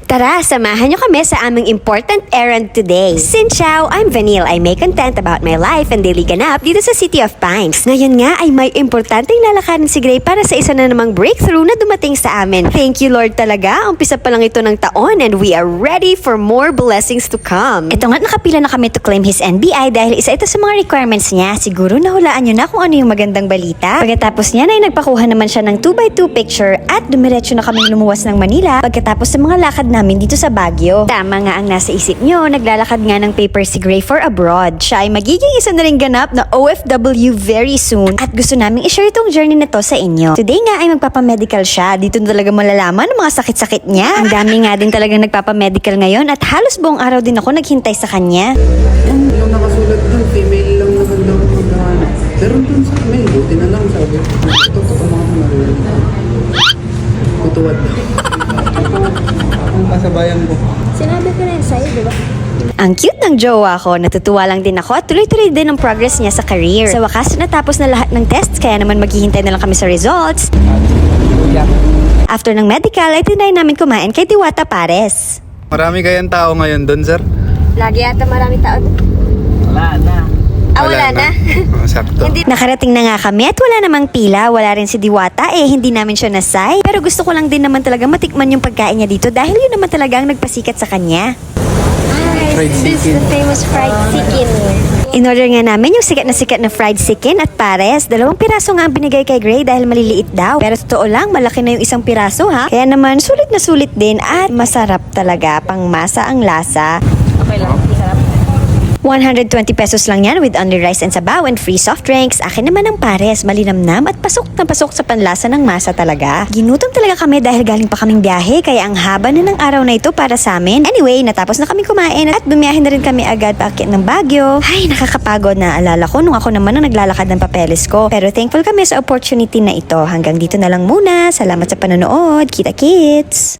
Tara, samahan nyo kami sa aming important errand today. Xin Chao, I'm Vanille. I make content about my life and daily ganap dito sa City of Pines. Ngayon nga ay may importanteng lalakarin si Gray para sa isa na namang breakthrough na dumating sa amin. Thank you Lord talaga. Umpisa pa lang ito ng taon and we are ready for more blessings to come. Ito nga, nakapila na kami to claim his NBI dahil isa ito sa mga requirements niya. Siguro nahulaan nyo na kung ano yung magandang balita. Pagkatapos niya ay nagpakuha naman siya ng 2x2 picture at dumiretso na kami lumuwas ng Manila pagkatapos sa mga lakad namin dito sa Baguio. Tama nga ang nasa isip nyo, naglalakad nga ng paper si Gray for abroad. Siya ay magiging isa na rin ganap na OFW very soon at gusto naming i-share itong journey na to sa inyo. Today nga ay magpapamedical siya. Dito na talaga malalaman ang mga sakit-sakit niya. Ang dami nga din talagang nagpapamedical ngayon at halos buong araw din ako naghintay sa kanya. Yung nakasulat dun, female lang naman daw maghanap. Pero dun sa male, buti na lang sabi. Ito, mga narinig. Kutuwad daw. Ang kasabayan ko. Sinabi ko na yun sa'yo, di ba? Ang cute ng jowa ko, natutuwa lang din ako at tuloy-tuloy din ang progress niya sa career. Sa wakas, natapos na lahat ng tests kaya naman maghihintay na lang kami sa results. After ng medical, ay tinry namin kumain kay Diwata Pares. Marami kayang tao ngayon dun, sir? Lagi yata marami tao doon. Wala na. Wala na. Sakto. Nakarating na nga kami at wala namang pila. Wala rin si Diwata hindi namin siya nasay. Pero gusto ko lang din naman talaga matikman yung pagkain niya dito dahil yun naman talaga ang nagpasikat sa kanya. Fried This is chicken. the famous fried chicken. In-order nga namin yung sikat na fried chicken at pares. 2 piraso nga ang binigay kay Gray dahil maliliit daw. Pero totoo lang, malaki na yung 1 piraso ha. Kaya naman, sulit na sulit din at masarap talaga. Pangmasa ang lasa. Okay lang. Sarap. 120 pesos lang yan with only rice and sabaw and free soft drinks. Akin naman ang pares, malinamnam at pasok na pasok sa panlasa ng masa talaga. Ginutom talaga kami dahil galing pa kaming biyahe kaya ang haba na ng araw na ito para sa amin. Anyway, natapos na kami kumain at bumiyahe na rin kami agad paakyat ng Baguio. Ay, nakakapagod na alala ko nung ako naman ang naglalakad ng papeles ko. Pero thankful kami sa opportunity na ito. Hanggang dito na lang muna. Salamat sa panonood. Kita kits!